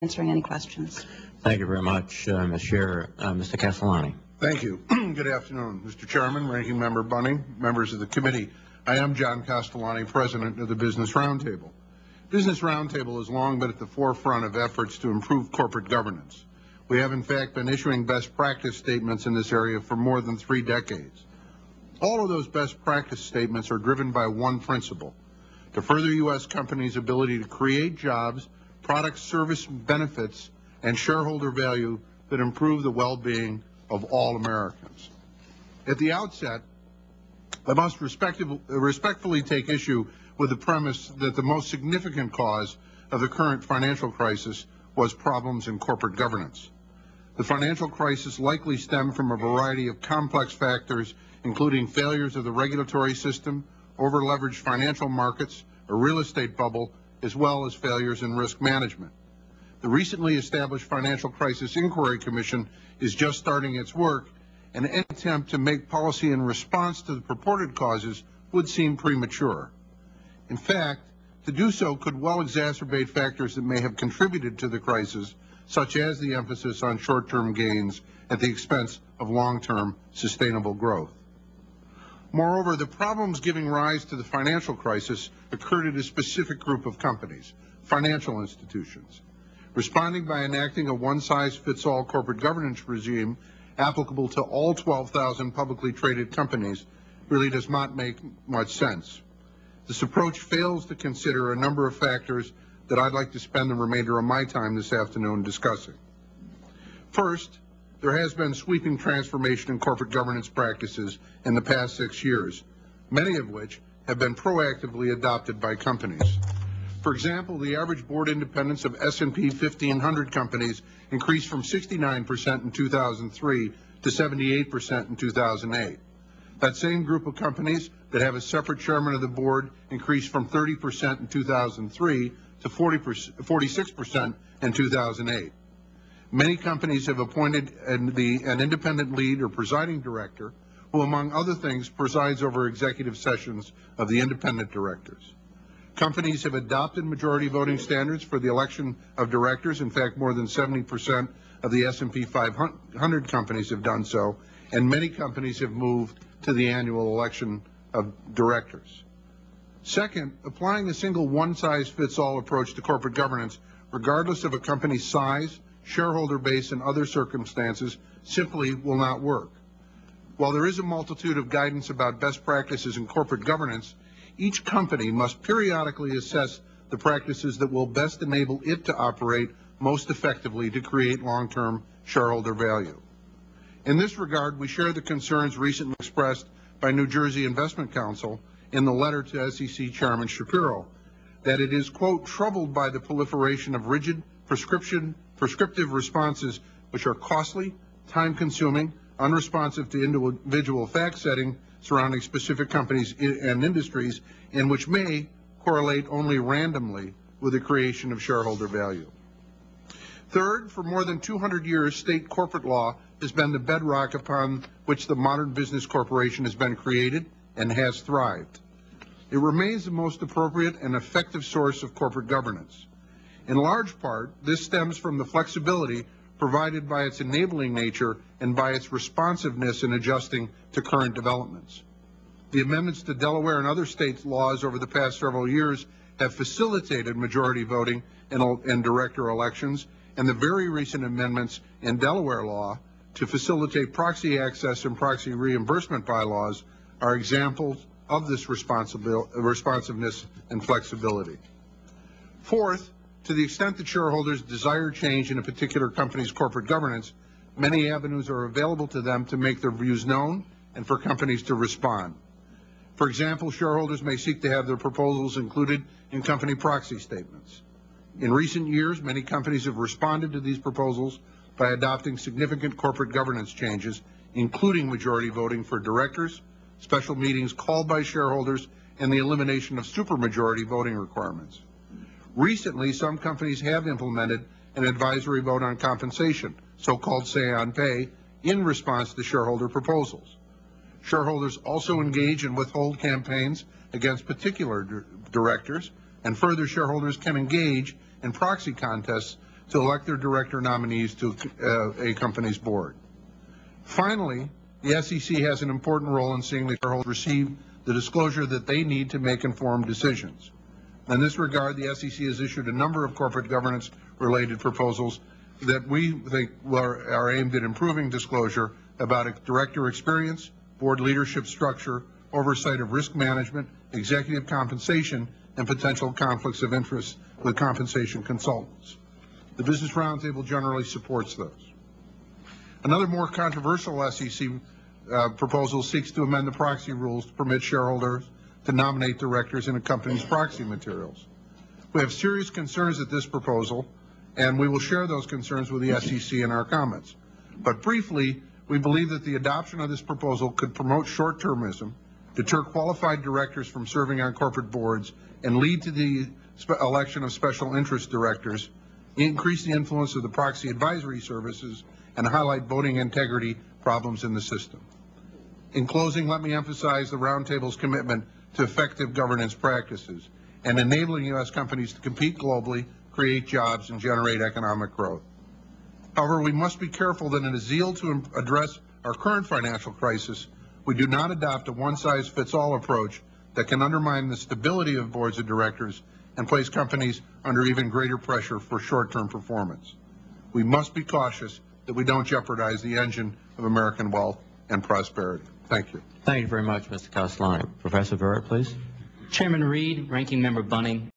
answering any questions. Thank you very much, Ms. Chair. Mr. Castellani. Thank you. Good afternoon, Mr. Chairman, Ranking Member Bunning, members of the committee. I am John Castellani, President of the Business Roundtable. Business Roundtable has long been at the forefront of efforts to improve corporate governance. We have, in fact, been issuing best practice statements in this area for more than 3 decades. All of those best practice statements are driven by one principle: to further U.S. companies' ability to create jobs, products, service, benefits, and shareholder value that improve the well-being of all Americans. At the outset, I must respectfully take issue with the premise that the most significant cause of the current financial crisis was problems in corporate governance. The financial crisis likely stemmed from a variety of complex factors, including failures of the regulatory system, over-leveraged financial markets, a real estate bubble, as well as failures in risk management. The recently established Financial Crisis Inquiry Commission is just starting its work, and any attempt to make policy in response to the purported causes would seem premature. In fact, to do so could well exacerbate factors that may have contributed to the crisis, such as the emphasis on short-term gains at the expense of long-term sustainable growth. Moreover, the problems giving rise to the financial crisis occurred at a specific group of companies, financial institutions. Responding by enacting a one-size-fits-all corporate governance regime applicable to all 12,000 publicly traded companies really does not make much sense. This approach fails to consider a number of factors that I'd like to spend the remainder of my time this afternoon discussing. First, there has been sweeping transformation in corporate governance practices in the past 6 years, many of which have been proactively adopted by companies. For example, the average board independence of S&P 1500 companies increased from 69% in 2003 to 78% in 2008. That same group of companies that have a separate chairman of the board increased from 30% in 2003 to 46% in 2008. Many companies have appointed an independent lead or presiding director who, among other things, presides over executive sessions of the independent directors. Companies have adopted majority voting standards for the election of directors. In fact, more than 70% of the S&P 500 companies have done so, and many companies have moved to the annual election of directors. Second, applying a single one-size-fits-all approach to corporate governance, regardless of a company's size, shareholder base, and other circumstances, simply will not work. While there is a multitude of guidance about best practices in corporate governance, each company must periodically assess the practices that will best enable it to operate most effectively to create long-term shareholder value. In this regard, we share the concerns recently expressed by New Jersey Investment Council in the letter to SEC Chairman Shapiro, that it is, quote, troubled by the proliferation of rigid prescriptive responses which are costly, time-consuming, unresponsive to individual fact-setting surrounding specific companies and industries, and which may correlate only randomly with the creation of shareholder value. Third, for more than 200 years, state corporate law has been the bedrock upon which the modern business corporation has been created and has thrived. It remains the most appropriate and effective source of corporate governance. In large part, this stems from the flexibility provided by its enabling nature and by its responsiveness in adjusting to current developments. The amendments to Delaware and other states' laws over the past several years have facilitated majority voting in director elections, and the very recent amendments in Delaware law to facilitate proxy access and proxy reimbursement bylaws are examples of this responsiveness and flexibility. Fourth, to the extent that shareholders desire change in a particular company's corporate governance, many avenues are available to them to make their views known and for companies to respond. For example, shareholders may seek to have their proposals included in company proxy statements. In recent years, many companies have responded to these proposals by adopting significant corporate governance changes, including majority voting for directors, special meetings called by shareholders, and the elimination of supermajority voting requirements. Recently, some companies have implemented an advisory vote on compensation, so-called say-on-pay, in response to shareholder proposals. Shareholders also engage in withhold campaigns against particular directors, and further, shareholders can engage in proxy contests to elect their director nominees to a company's board. Finally, the SEC has an important role in seeing that shareholders receive the disclosure that they need to make informed decisions. In this regard, the SEC has issued a number of corporate governance-related proposals that we think are aimed at improving disclosure about director experience, board leadership structure, oversight of risk management, executive compensation, and potential conflicts of interest with compensation consultants. The Business Roundtable generally supports those. Another more controversial SEC proposal seeks to amend the proxy rules to permit shareholders to nominate directors in a company's proxy materials. We have serious concerns at this proposal, and we will share those concerns with the SEC in our comments. But briefly, we believe that the adoption of this proposal could promote short-termism, deter qualified directors from serving on corporate boards, and lead to the election of special interest directors, increase the influence of the proxy advisory services, and highlight voting integrity problems in the system. In closing, let me emphasize the Roundtable's commitment to effective governance practices and enabling U.S. companies to compete globally, create jobs, and generate economic growth. However, we must be careful that in a zeal to address our current financial crisis, we do not adopt a one-size-fits-all approach that can undermine the stability of boards of directors and place companies under even greater pressure for short-term performance. We must be cautious that we don't jeopardize the engine of American wealth and prosperity. Thank you. Thank you very much, Mr. Castellani. Professor Verritt, please. Chairman Reed, Ranking Member Bunning,